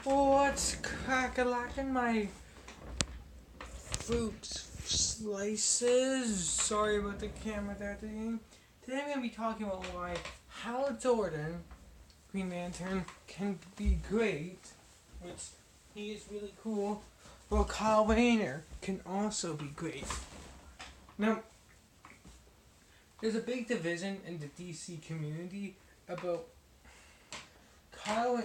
What's crack-a-lacking my fruit slices? Sorry about the camera there today. Today I'm going to be talking about why Hal Jordan, Green Lantern, can be great, which he is really cool, while Kyle Rayner can also be great. Now, there's a big division in the DC community about Kyle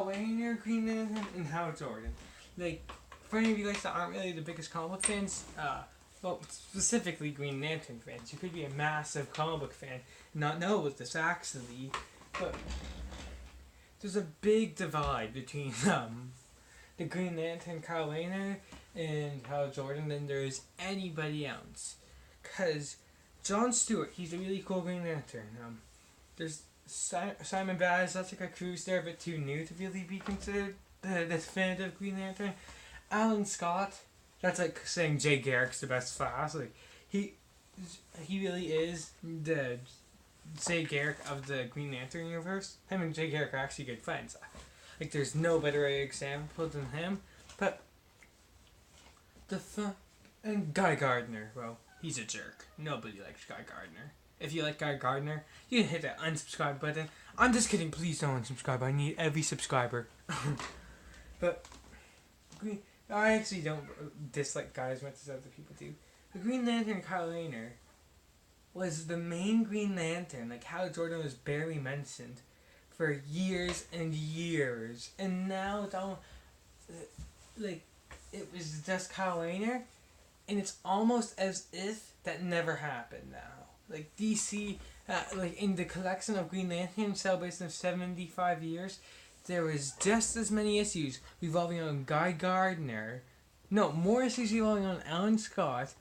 Rayner, Green Lantern, and Hal Jordan. Like, for any of you guys that aren't really the biggest comic book fans, well, specifically Green Lantern fans, you could be a massive comic book fan and not know what this actually, but there's a big divide between the Green Lantern, Kyle Rayner, and Hal Jordan than there is anybody else. Because John Stewart, he's a really cool Green Lantern. There's Simon Baz, that's like a Cruz there, but too new to really be considered the definitive Green Lantern. Alan Scott, that's like saying Jay Garrick's the best Flash. Like he really is the Jay Garrick of the Green Lantern universe. Him and Jay Garrick are actually good friends. Like there's no better example than him. But and Guy Gardner, well, he's a jerk. Nobody likes Guy Gardner. If you like Guy Gardner, you can hit that unsubscribe button. I'm just kidding, please don't unsubscribe. I need every subscriber. But I actually don't dislike Guy as much as other people do. The Green Lantern, Kyle Rayner, was the main Green Lantern. Like Hal Jordan was barely mentioned for years and years, and now it's all like it was just Kyle Rayner, and it's almost as if that never happened now. Like DC, like in the collection of Green Lantern celebration of 75 years, there was just as many issues revolving on Guy Gardner. No, more issues revolving on Alan Scott,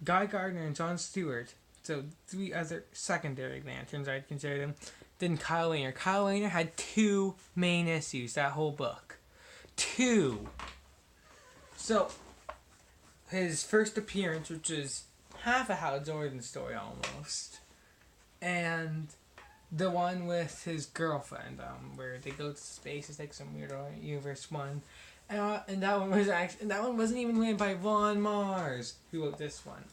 Guy Gardner, and John Stewart. So 3 other secondary Lanterns, I'd consider them. Than Kyle Rayner. Kyle Rayner had 2 main issues that whole book. 2. So his first appearance, which is half a Hal Jordan story almost, and the one with his girlfriend, where they go to space. It's like some weird universe one, and that one wasn't even written by Ron Mars, who wrote this one.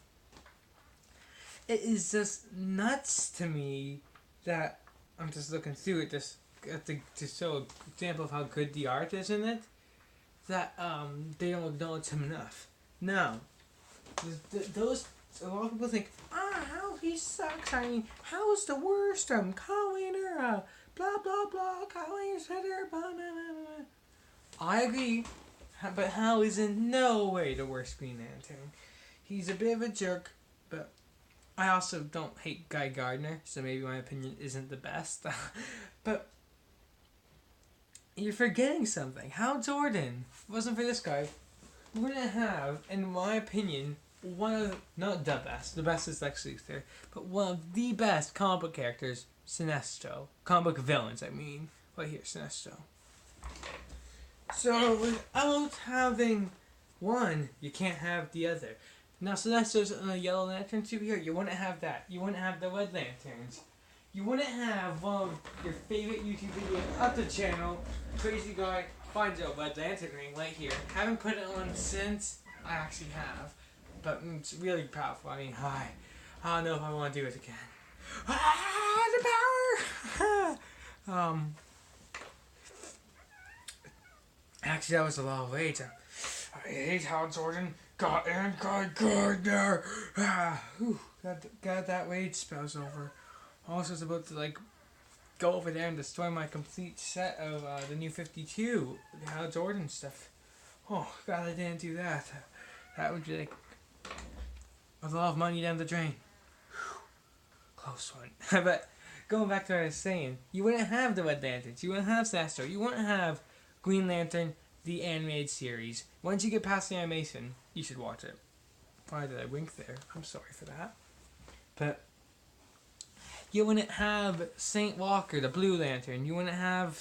It is just nuts to me that I'm just looking through it just to show an example of how good the art is in it. That they don't acknowledge him enough. Now, those. A lot of people think, how he sucks. I mean, Hal's the worst. Kyle Rayner, blah blah blah. Kyle Rayner's better. Blah blah blah blah. I agree, but Hal is in no way the worst Green Lantern. He's a bit of a jerk, but I also don't hate Guy Gardner, so maybe my opinion isn't the best. But you're forgetting something. Hal Jordan, if it wasn't for this guy, we're gonna have, in my opinion, one of, not the best is Lex Luthor, but one of the best comic book characters, Sinestro. Comic book villains, I mean. Right here, Sinestro. So, without having one, you can't have the other. Now, Sinestro's in a Yellow Lantern superhero. You wouldn't have that. You wouldn't have the Red Lanterns. You wouldn't have one of your favorite YouTube videos up the channel. Crazy guy finds a Red Lantern ring right here. Haven't put it on since I actually have. But it's really powerful. I mean, I don't know if I want to do it again. The power! Actually, that was a lot of rage. I hate Hal Jordan. And Guy Gardner. Got that rage spells over. Also, it's about to go over there and destroy my complete set of the New 52, the Hal Jordan stuff. Oh, God, I didn't do that. That would be a lot of money down the drain. Whew. Close one. But going back to what I was saying, you wouldn't have the Red Lanterns, you wouldn't have Sinestro, you wouldn't have Green Lantern, the animated series. Once you get past the animation, you should watch it. Why did I wink there? I'm sorry for that. But you wouldn't have Saint Walker, the Blue Lantern. You wouldn't have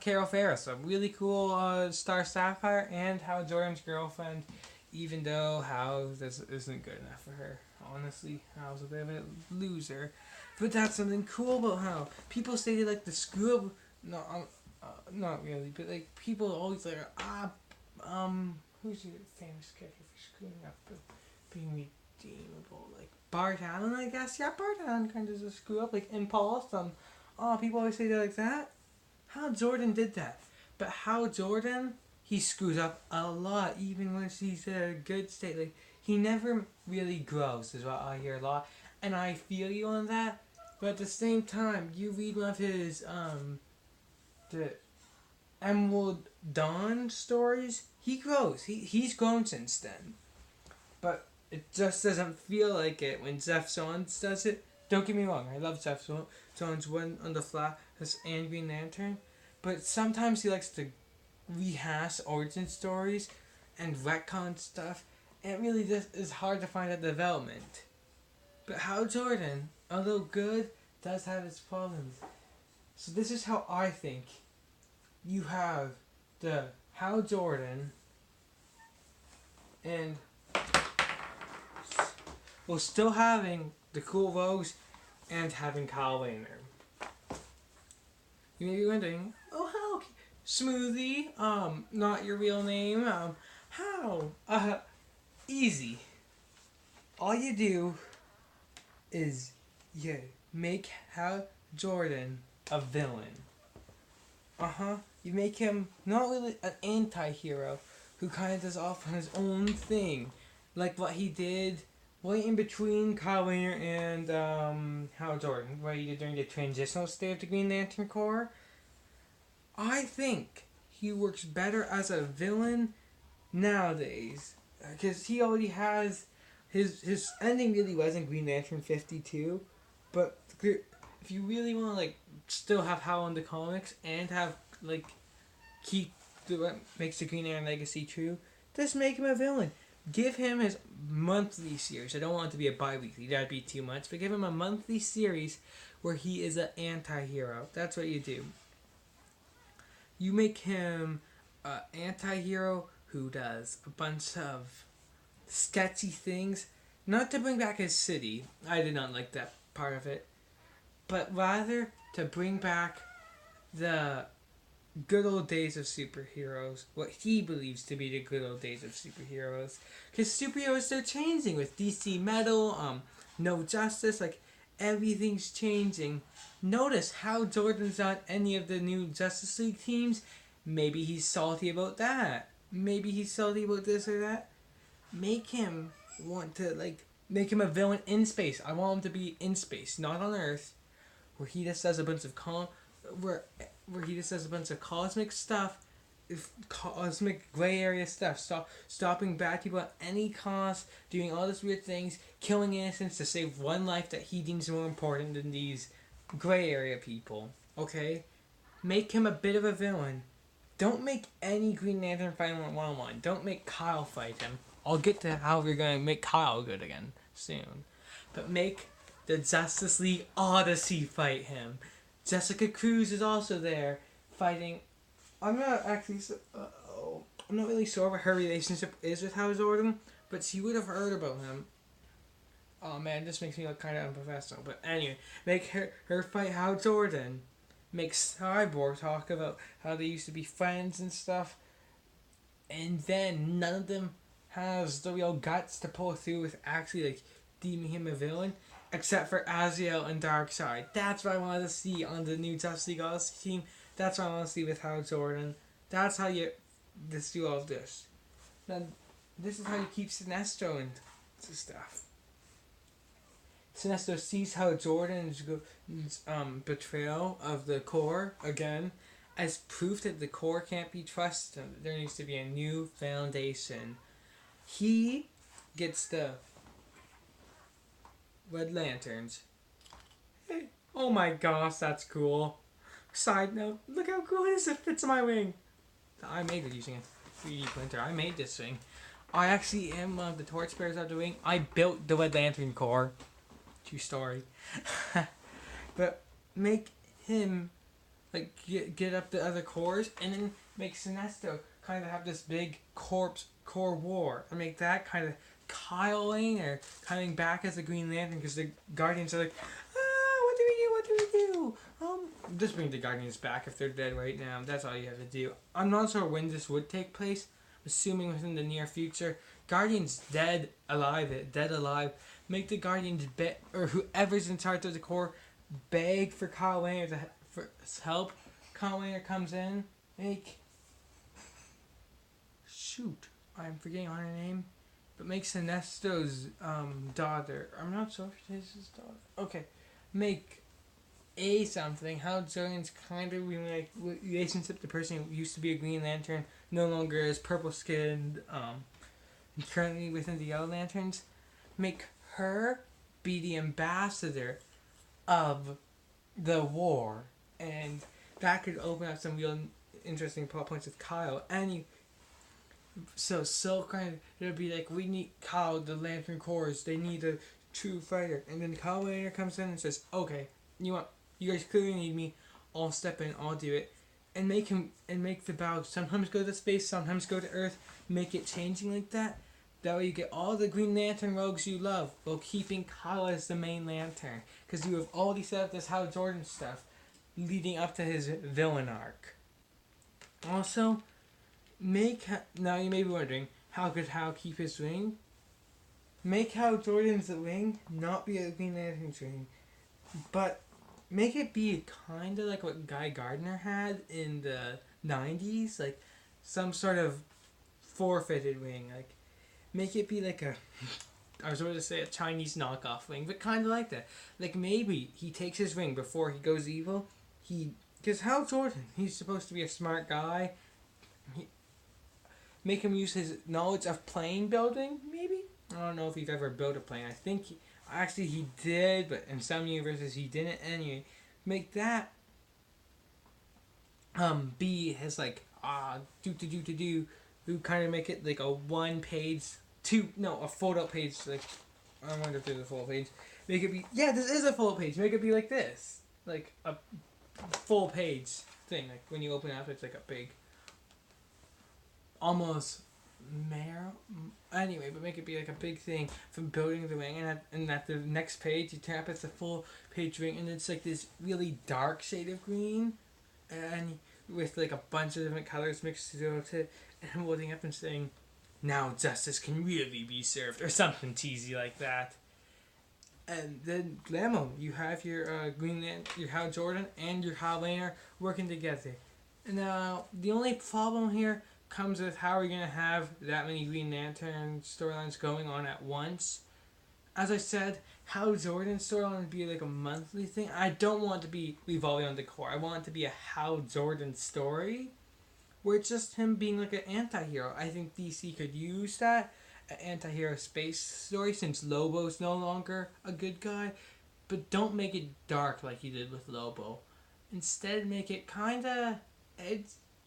Carol Ferris, a really cool Star Sapphire, and Hal Jordan's girlfriend. Even though Hal isn't good enough for her. Honestly, Hal's a bit of a loser. But that's something cool about Hal. People say they like the screw up. No, not really, but like people always like who's your famous character for screwing up but being redeemable? Like Bart Allen, I guess. Yeah, Bart Allen kind of does screw up, like Impulse. People always say that like that. Hal Jordan did that, but Hal Jordan, he screws up a lot, even when he's in a good state. Like he never really grows, is what I hear a lot, and I feel you on that. But at the same time, you read one of his the Emerald Dawn stories. He grows. He's grown since then, but it just doesn't feel like it when Jeff Johns does it. Don't get me wrong, I love Jeff Johns one on the Flash and Green Lantern, but sometimes he likes to rehash origin stories and retcon stuff, and it really just is hard to find that development. But Hal Jordan, although good, does have its problems. So this is how I think. You have the Hal Jordan and well, still having the cool Rose and having Kyle Rayner. You may be wondering, oh how Smoothie, not your real name, how? Easy. All you do is you make Hal Jordan a villain. You make him not really an anti-hero who kind of does off on his own thing. Like what he did right in between Kyle Rayner and Hal Jordan, what he did during the transitional state of the Green Lantern Corps. I think he works better as a villain nowadays. Because he already has... His ending really wasn't Green Lantern 52. But if you really want to like still have Hal in the comics and have like keep what makes the Green Lantern legacy true, just make him a villain. Give him his monthly series. I don't want it to be a bi-weekly, that'd be too much, but give him a monthly series where he is an anti-hero. That's what you do. You make him an anti-hero who does a bunch of sketchy things, not to bring back his city. I did not like that part of it, but rather to bring back the good old days of superheroes, what he believes to be the good old days of superheroes. Because superheroes, they're changing with DC Metal, No Justice, like everything's changing. Notice how Jordan's not any of the new Justice League teams. Maybe he's salty about that. Maybe he's salty about this or that. Make him want to, like, make him a villain in space. I want him to be in space, not on Earth, where he just does a bunch of where he just does a bunch of cosmic stuff, cosmic gray area stuff, stopping bad people at any cost, doing all these weird things, killing innocents to save one life that he deems more important than these gray area people. Okay? Make him a bit of a villain. Don't make any Green Lantern fight him one-on-one. Don't make Kyle fight him. I'll get to how we're going to make Kyle good again soon. But make the Justice League Odyssey fight him. Jessica Cruz is also there fighting. I'm not really sure what her relationship is with Hal Jordan, but she would have heard about him. Oh man, this makes me look kind of unprofessional. But anyway, make her fight Hal Jordan. Make Cyborg talk about how they used to be friends and stuff. And then none of them has the real guts to pull through with actually like deeming him a villain. Except for Aziel and Darkseid. That's what I wanted to see on the new Justice League Odyssey team. That's what I want to see with Hal Jordan. That's how you just do all this. Then this is how you keep Sinestro and stuff. Sinestro sees Hal Jordan's betrayal of the Corps again as proof that the Corps can't be trusted. There needs to be a new foundation. He gets the Red Lanterns. Hey, oh my gosh, that's cool. Side note, look how cool it is. It fits my wing. I made it using a 3D printer. I made this thing. I actually am one of the torchbearers of the wing. I built the Red Lantern Corps. True story. But make him like get up the other cores, and then make Sinestro kind of have this big core war, and make that kind of Kyle Rayner coming back as a Green Lantern, because the Guardians are like, what do we do? just bring the Guardians back if they're dead right now. That's all you have to do. I'm not sure when this would take place. Assuming within the near future. Guardians dead, alive. Make the Guardians or whoever's in charge of the Corps beg for Kyle Rayner for help. Kyle Rayner comes in. I'm forgetting her name. But make Sinestro's daughter. I'm not sure if it is his daughter. Okay. Make something. How Jordan's kind of relationship, the person who used to be a Green Lantern, no longer is purple skinned, and currently within the Yellow Lanterns. Make her be the ambassador of the war, and that could open up some real interesting plot points with Kyle. So kind of it'll be like, we need Kyle, the Lantern Corps, they need a true fighter, and then Kyle Rayner comes in and says, okay, you guys clearly need me, I'll step in, I'll do it. And make the battle sometimes go to space, sometimes go to Earth, make it changing like that. That way you get all the Green Lantern rogues you love, while keeping Kyle as the main Lantern. Because you have already set up this Hal Jordan stuff, leading up to his villain arc. Also, now you may be wondering, how could Hal keep his ring? Make Hal Jordan's ring not be a Green Lantern's ring, but make it be kind of like what Guy Gardner had in the 90s, like some sort of four-fitted ring. Like, make it be like I was about to say a Chinese knockoff ring, but kind of like that. Like, maybe he takes his ring before he goes evil. Because Hal Jordan, he's supposed to be a smart guy. Make him use his knowledge of plane building, maybe? I don't know if he's ever built a plane. I think he did, but in some universes he didn't. Anyway, make that be his like who kind of make it like a one-page, a fold-out page. Like, I wonder if there's a full page. Make it be, this is a full page. Make it be like this, like a full page thing. Like when you open it up, it's like a big, almost anyway, but make it be like a big thing from building the ring, and at the next page you tap, it's a full page ring, and it's like this really dark shade of green, and with like a bunch of different colors mixed into it, and holding up and saying, "Now justice can really be served," or something cheesy like that. And then Glammo, you have your your Hal Jordan and your Hal Rayner working together. Now the only problem here comes with how we're going to have that many Green Lantern storylines going on at once. As I said, Hal Jordan's storyline would be like a monthly thing. I don't want it to be revolving on the Corps. I want it to be a Hal Jordan story, where it's just him being like an anti-hero. I think DC could use that, an anti-hero space story, since Lobo's no longer a good guy. But don't make it dark like you did with Lobo. Instead, make it kind of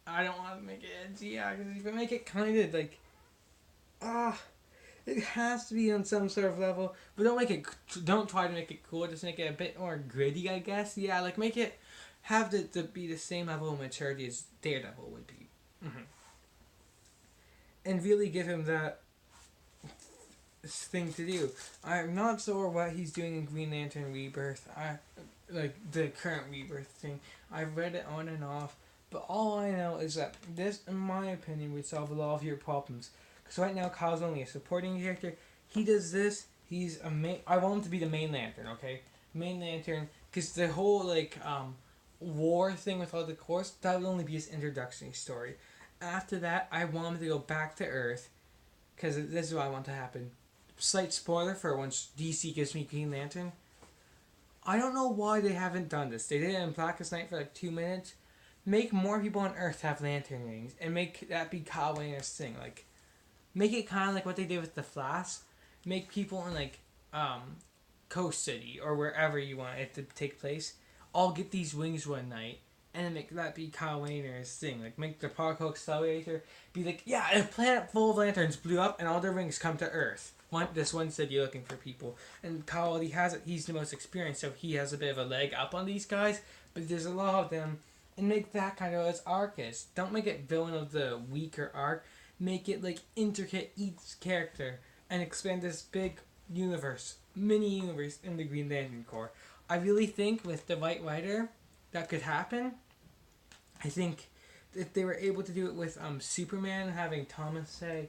I don't want to make it edgy, but make it kind of like, it has to be on some sort of level, but don't try to make it cool, just make it a bit more gritty, I guess. Yeah, like make it have to be the same level of maturity as Daredevil would be. Mm-hmm. And really give him that thing to do. I'm not sure what he's doing in Green Lantern Rebirth, like the current Rebirth thing. I've read it on and off. But all I know is that this, in my opinion, would solve a lot of your problems. Because right now, Kyle's only a supporting character. He does this. He's I want him to be the main Lantern, okay? Main Lantern. Because the whole, war thing with all the Corps, that would only be his introductory story. After that, I want him to go back to Earth. Because this is what I want to happen. Slight spoiler for once DC gives me Green Lantern. I don't know why they haven't done this. They did it in Blackest Night for 2 minutes. Make more people on Earth have lantern rings, and make that be Kyle Rayner's thing. Like, make it kind of like what they did with the Flash. Make people in Coast City or wherever you want it to take place all get these wings one night, and then make that be Kyle Rayner's thing. Like, make the particle accelerator be like, yeah, a planet full of lanterns blew up, and all their rings come to Earth. This one city looking for people, and Kyle already has it. He's the most experienced, so he has a bit of a leg up on these guys. But there's a lot of them. And make that kind of its arc is. Don't make it villain of the weaker arc. Make it intricate each character and expand this big universe, mini universe in the Green Lantern Corps. I really think with the right writer, that could happen. I think if they were able to do it with Superman, having Thomasay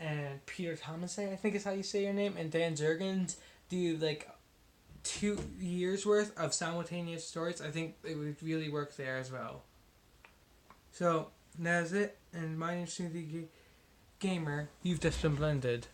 and Peter Thomasay, I think is how you say your name, and Dan Jurgens do like 2 years worth of simultaneous stories, I think it would really work there as well. So that's it, and my name's Smoothie Gamer. You've just been blended.